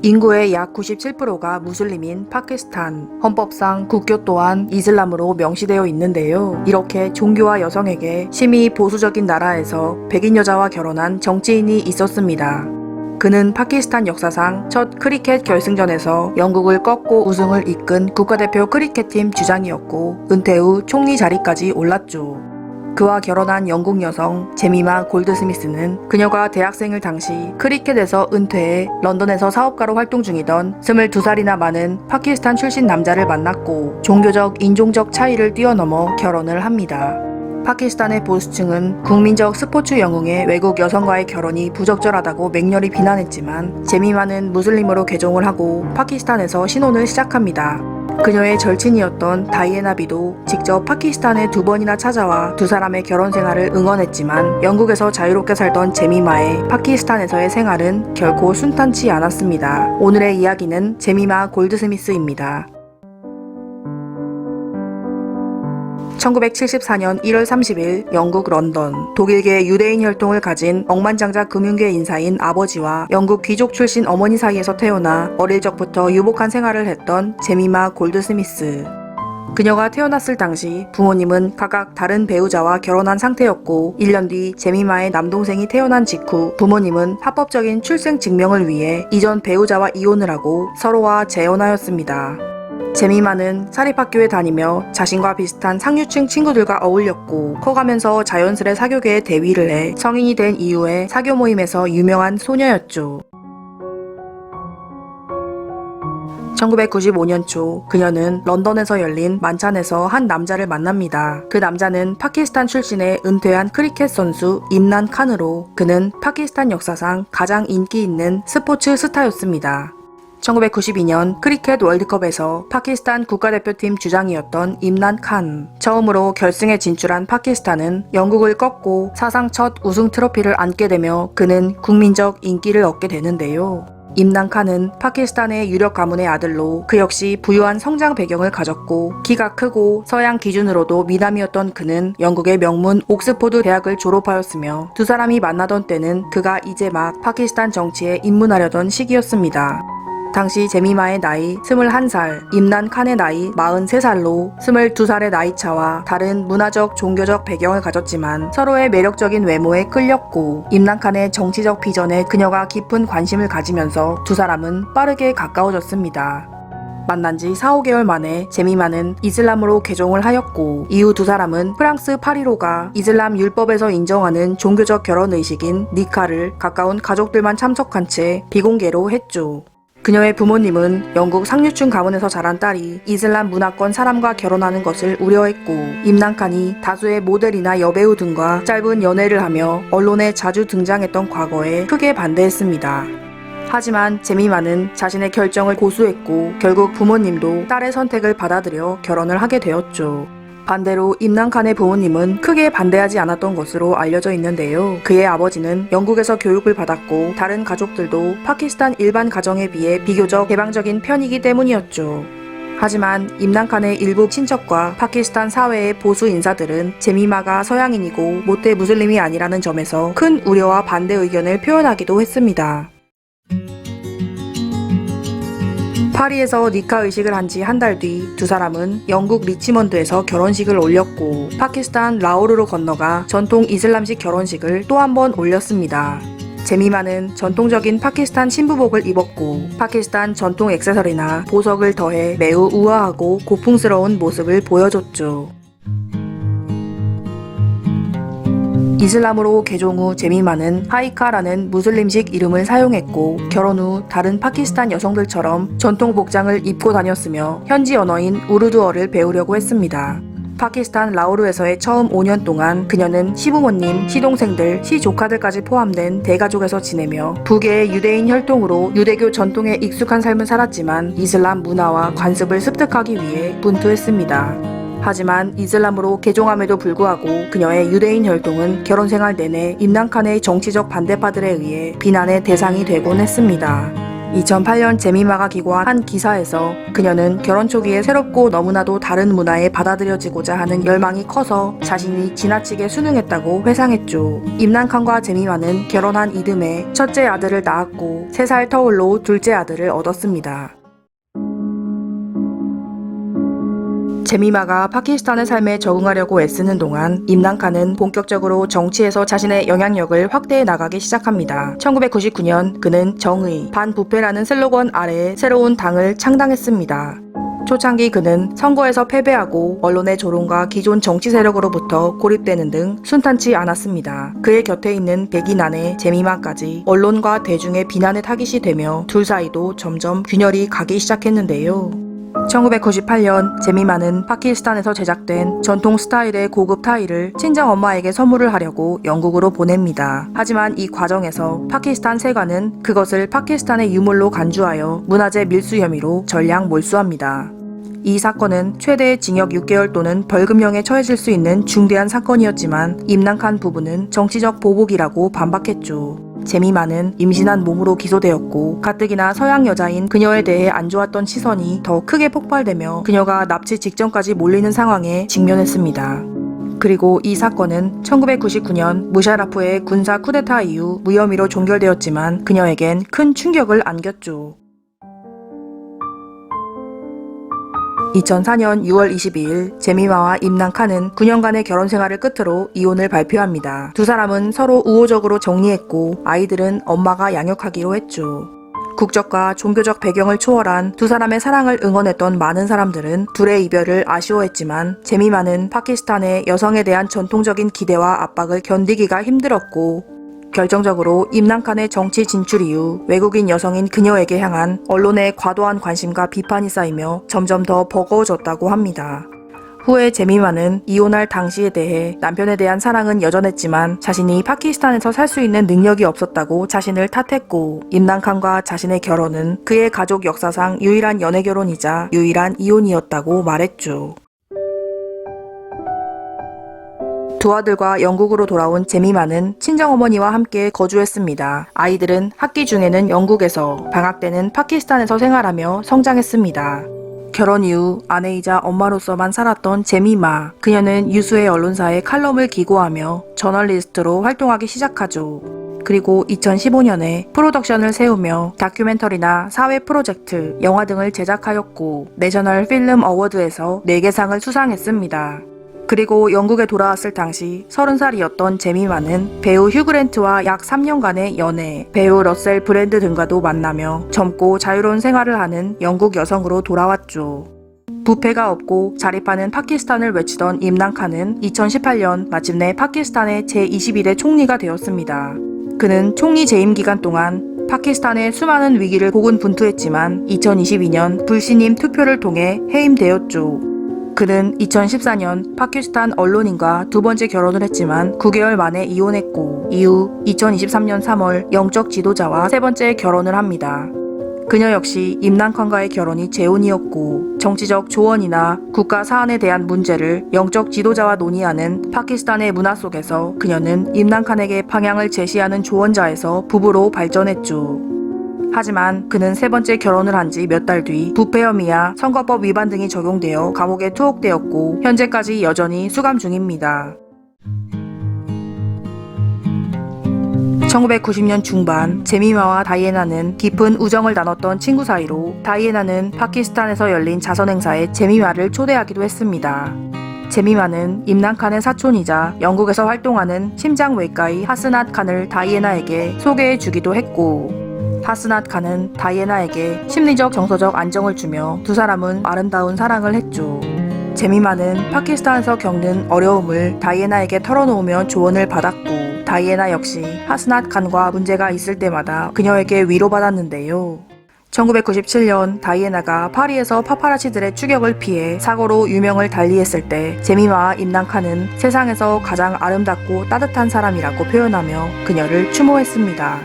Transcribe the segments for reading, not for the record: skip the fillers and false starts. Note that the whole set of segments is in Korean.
인구의 약 97%가 무슬림인 파키스탄. 헌법상 국교 또한 이슬람으로 명시되어 있는데요. 이렇게 종교와 여성에게 심히 보수적인 나라에서 백인 여자와 결혼한 정치인이 있었습니다. 그는 파키스탄 역사상 첫 크리켓 결승전에서 영국을 꺾고 우승을 이끈 국가대표 크리켓팀 주장이었고 은퇴 후 총리 자리까지 올랐죠. 그와 결혼한 영국 여성 제미마 골드스미스는 그녀가 대학생일 당시 크리켓에서 은퇴해 런던에서 사업가로 활동 중이던 22살이나 많은 파키스탄 출신 남자를 만났고 종교적, 인종적 차이를 뛰어넘어 결혼을 합니다. 파키스탄의 보수층은 국민적 스포츠 영웅의 외국 여성과의 결혼이 부적절하다고 맹렬히 비난했지만 제미마는 무슬림으로 개종을 하고 파키스탄에서 신혼을 시작합니다. 그녀의 절친이었던 다이애나 비도 직접 파키스탄에 2번이나 찾아와 두 사람의 결혼 생활을 응원했지만 영국에서 자유롭게 살던 제미마의 파키스탄에서의 생활은 결코 순탄치 않았습니다. 오늘의 이야기는 제미마 골드스미스입니다. 1974년 1월 30일 영국 런던, 독일계 유대인 혈통을 가진 억만장자 금융계 인사인 아버지와 영국 귀족 출신 어머니 사이에서 태어나 어릴 적부터 유복한 생활을 했던 제미마 골드스미스. 그녀가 태어났을 당시 부모님은 각각 다른 배우자와 결혼한 상태였고 1년 뒤 제미마의 남동생이 태어난 직후 부모님은 합법적인 출생 증명을 위해 이전 배우자와 이혼을 하고 서로와 재혼하였습니다. 제미마는 사립학교에 다니며 자신과 비슷한 상류층 친구들과 어울렸고 커가면서 자연스레 사교계에 대위를 해 성인이 된 이후에 사교 모임에서 유명한 소녀였죠. 1995년 초 그녀는 런던에서 열린 만찬에서 한 남자를 만납니다. 그 남자는 파키스탄 출신의 은퇴한 크리켓 선수 임란 칸으로 그는 파키스탄 역사상 가장 인기 있는 스포츠 스타였습니다. 1992년 크리켓 월드컵에서 파키스탄 국가대표팀 주장이었던 임란 칸. 처음으로 결승에 진출한 파키스탄은 영국을 꺾고 사상 첫 우승 트로피를 안게 되며 그는 국민적 인기를 얻게 되는데요. 임란 칸은 파키스탄의 유력 가문의 아들로 그 역시 부유한 성장 배경을 가졌고 키가 크고 서양 기준으로도 미남이었던 그는 영국의 명문 옥스포드 대학을 졸업하였으며 두 사람이 만나던 때는 그가 이제 막 파키스탄 정치에 입문하려던 시기였습니다. 당시 제미마의 나이 21살, 임란 칸의 나이 43살로 22살의 나이차와 다른 문화적, 종교적 배경을 가졌지만 서로의 매력적인 외모에 끌렸고 임란 칸의 정치적 비전에 그녀가 깊은 관심을 가지면서 두 사람은 빠르게 가까워졌습니다. 만난 지 4-5개월 만에 제미마는 이슬람으로 개종을 하였고 이후 두 사람은 프랑스 파리로가 이슬람 율법에서 인정하는 종교적 결혼의식인 니카를 가까운 가족들만 참석한 채 비공개로 했죠. 그녀의 부모님은 영국 상류층 가문에서 자란 딸이 이슬람 문화권 사람과 결혼하는 것을 우려했고 임란 칸이 다수의 모델이나 여배우 등과 짧은 연애를 하며 언론에 자주 등장했던 과거에 크게 반대했습니다. 하지만 제미마는 자신의 결정을 고수했고 결국 부모님도 딸의 선택을 받아들여 결혼을 하게 되었죠. 반대로 임란 칸의 부모님은 크게 반대하지 않았던 것으로 알려져 있는데요. 그의 아버지는 영국에서 교육을 받았고 다른 가족들도 파키스탄 일반 가정에 비해 비교적 개방적인 편이기 때문이었죠. 하지만 임란 칸의 일부 친척과 파키스탄 사회의 보수 인사들은 제미마가 서양인이고 모태 무슬림이 아니라는 점에서 큰 우려와 반대 의견을 표현하기도 했습니다. 파리에서 니카 의식을 한 지 한 달 뒤 두 사람은 영국 리치먼드에서 결혼식을 올렸고 파키스탄 라오르로 건너가 전통 이슬람식 결혼식을 또 한 번 올렸습니다. 제미마는 전통적인 파키스탄 신부복을 입었고 파키스탄 전통 액세서리나 보석을 더해 매우 우아하고 고풍스러운 모습을 보여줬죠. 이슬람으로 개종 후 제미마는 하이카라는 무슬림식 이름을 사용했고 결혼 후 다른 파키스탄 여성들처럼 전통 복장을 입고 다녔으며 현지 언어인 우르두어를 배우려고 했습니다. 파키스탄 라오르에서의 처음 5년 동안 그녀는 시부모님, 시동생들, 시조카들까지 포함된 대가족에서 지내며 부계의 유대인 혈통으로 유대교 전통에 익숙한 삶을 살았지만 이슬람 문화와 관습을 습득하기 위해 분투했습니다. 하지만 이슬람으로 개종함에도 불구하고 그녀의 유대인 혈통은 결혼 생활 내내 임란 칸의 정치적 반대파들에 의해 비난의 대상이 되곤 했습니다. 2008년 제미마가 기고한 한 기사에서 그녀는 결혼 초기에 새롭고 너무나도 다른 문화에 받아들여지고자 하는 열망이 커서 자신이 지나치게 순응했다고 회상했죠. 임난칸과 제미마는 결혼한 이듬해 첫째 아들을 낳았고 3살 터울로 둘째 아들을 얻었습니다. 제미마가 파키스탄의 삶에 적응하려고 애쓰는 동안 임난칸은 본격적으로 정치에서 자신의 영향력을 확대해 나가기 시작합니다. 1999년 그는 정의, 반부패라는 슬로건 아래에 새로운 당을 창당했습니다. 초창기 그는 선거에서 패배하고 언론의 조롱과 기존 정치 세력으로부터 고립되는 등 순탄치 않았습니다. 그의 곁에 있는 백인 아내 제미마까지 언론과 대중의 비난의 타깃이 되며 둘 사이도 점점 균열이 가기 시작했는데요. 1998년 제미마는 파키스탄에서 제작된 전통 스타일의 고급 타일을 친정 엄마에게 선물을 하려고 영국으로 보냅니다. 하지만 이 과정에서 파키스탄 세관은 그것을 파키스탄의 유물로 간주하여 문화재 밀수 혐의로 전량 몰수합니다. 이 사건은 최대 징역 6개월 또는 벌금형에 처해질 수 있는 중대한 사건이었지만 임난칸 부부는 정치적 보복이라고 반박했죠. 제미마는 임신한 몸으로 기소되었고 가뜩이나 서양 여자인 그녀에 대해 안 좋았던 시선이 더 크게 폭발되며 그녀가 납치 직전까지 몰리는 상황에 직면했습니다. 그리고 이 사건은 1999년 무샤라프의 군사 쿠데타 이후 무혐의로 종결되었지만 그녀에겐 큰 충격을 안겼죠. 2004년 6월 22일 제미마와 임난칸은 9년간의 결혼 생활을 끝으로 이혼을 발표합니다. 두 사람은 서로 우호적으로 정리했고 아이들은 엄마가 양육하기로 했죠. 국적과 종교적 배경을 초월한 두 사람의 사랑을 응원했던 많은 사람들은 둘의 이별을 아쉬워했지만 제미마는 파키스탄의 여성에 대한 전통적인 기대와 압박을 견디기가 힘들었고 결정적으로 임난칸의 정치 진출 이후 외국인 여성인 그녀에게 향한 언론의 과도한 관심과 비판이 쌓이며 점점 더 버거워졌다고 합니다. 후에 제미마는 이혼할 당시에 대해 남편에 대한 사랑은 여전했지만 자신이 파키스탄에서 살 수 있는 능력이 없었다고 자신을 탓했고 임난칸과 자신의 결혼은 그의 가족 역사상 유일한 연애 결혼이자 유일한 이혼이었다고 말했죠. 두 아들과 영국으로 돌아온 제미마는 친정어머니와 함께 거주했습니다. 아이들은 학기 중에는 영국에서, 방학 때는 파키스탄에서 생활하며 성장했습니다. 결혼 이후 아내이자 엄마로서만 살았던 제미마, 그녀는 유수의 언론사에 칼럼을 기고하며 저널리스트로 활동하기 시작하죠. 그리고 2015년에 프로덕션을 세우며 다큐멘터리나 사회 프로젝트, 영화 등을 제작하였고 내셔널 필름 어워드에서 4개 상을 수상했습니다. 그리고 영국에 돌아왔을 당시 30살이었던 제미마는 배우 휴그랜트와 약 3년간의 연애, 배우 러셀 브랜드 등과도 만나며 젊고 자유로운 생활을 하는 영국 여성으로 돌아왔죠. 부패가 없고 자립하는 파키스탄을 외치던 임난칸은 2018년 마침내 파키스탄의 제21대 총리가 되었습니다. 그는 총리 재임 기간 동안 파키스탄의 수많은 위기를 고군분투했지만 2022년 불신임 투표를 통해 해임되었죠. 그는 2014년 파키스탄 언론인과 두 번째 결혼을 했지만 9개월 만에 이혼했고 이후 2023년 3월 영적 지도자와 세 번째 결혼을 합니다. 그녀 역시 임난칸과의 결혼이 재혼이었고 정치적 조언이나 국가 사안에 대한 문제를 영적 지도자와 논의하는 파키스탄의 문화 속에서 그녀는 임난칸에게 방향을 제시하는 조언자에서 부부로 발전했죠. 하지만 그는 세 번째 결혼을 한 지 몇 달 뒤 부패 혐의와 선거법 위반 등이 적용되어 감옥에 투옥되었고 현재까지 여전히 수감 중입니다. 1990년 중반 제미마와 다이애나는 깊은 우정을 나눴던 친구 사이로 다이애나는 파키스탄에서 열린 자선 행사에 제미마를 초대하기도 했습니다. 제미마는 임난칸의 사촌이자 영국에서 활동하는 심장외과의 하스낫 칸을 다이애나에게 소개해 주기도 했고 하스낫 칸은 다이애나에게 심리적 정서적 안정을 주며 두 사람은 아름다운 사랑을 했죠. 제미마는 파키스탄에서 겪는 어려움을 다이애나에게 털어놓으며 조언을 받았고 다이애나 역시 하스낫 칸과 문제가 있을 때마다 그녀에게 위로받았는데요. 1997년 다이애나가 파리에서 파파라치들의 추격을 피해 사고로 유명을 달리했을 때 제미마와 임난칸은 세상에서 가장 아름답고 따뜻한 사람이라고 표현하며 그녀를 추모했습니다.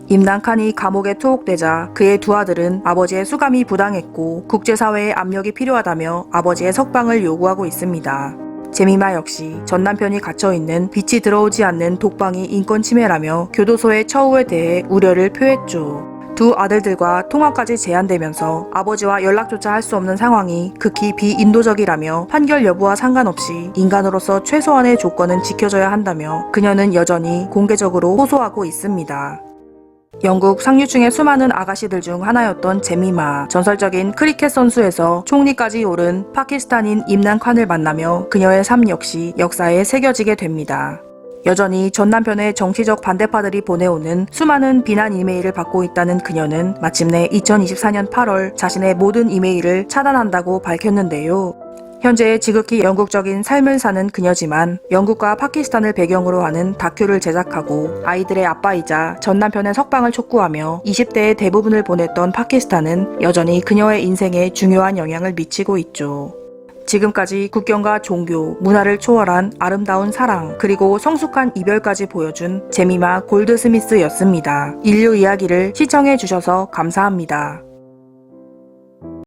임난칸이 감옥에 투옥되자 그의 두 아들은 아버지의 수감이 부당했고 국제사회의 압력이 필요하다며 아버지의 석방을 요구하고 있습니다. 제미마 역시 전 남편이 갇혀있는 빛이 들어오지 않는 독방이 인권 침해라며 교도소의 처우에 대해 우려를 표했죠. 두 아들들과 통화까지 제한되면서 아버지와 연락조차 할 수 없는 상황이 극히 비인도적이라며 판결 여부와 상관없이 인간으로서 최소한의 조건은 지켜져야 한다며 그녀는 여전히 공개적으로 호소하고 있습니다. 영국 상류층의 수많은 아가씨들 중 하나였던 제미마, 전설적인 크리켓 선수에서 총리까지 오른 파키스탄인 임란 칸을 만나며 그녀의 삶 역시 역사에 새겨지게 됩니다. 여전히 전 남편의 정치적 반대파들이 보내오는 수많은 비난 이메일을 받고 있다는 그녀는 마침내 2024년 8월 자신의 모든 이메일을 차단한다고 밝혔는데요. 현재 지극히 영국적인 삶을 사는 그녀지만 영국과 파키스탄을 배경으로 하는 다큐를 제작하고 아이들의 아빠이자 전 남편의 석방을 촉구하며 20대의 대부분을 보냈던 파키스탄은 여전히 그녀의 인생에 중요한 영향을 미치고 있죠. 지금까지 국경과 종교, 문화를 초월한 아름다운 사랑, 그리고 성숙한 이별까지 보여준 제미마 골드스미스였습니다. 인류 이야기를 시청해주셔서 감사합니다.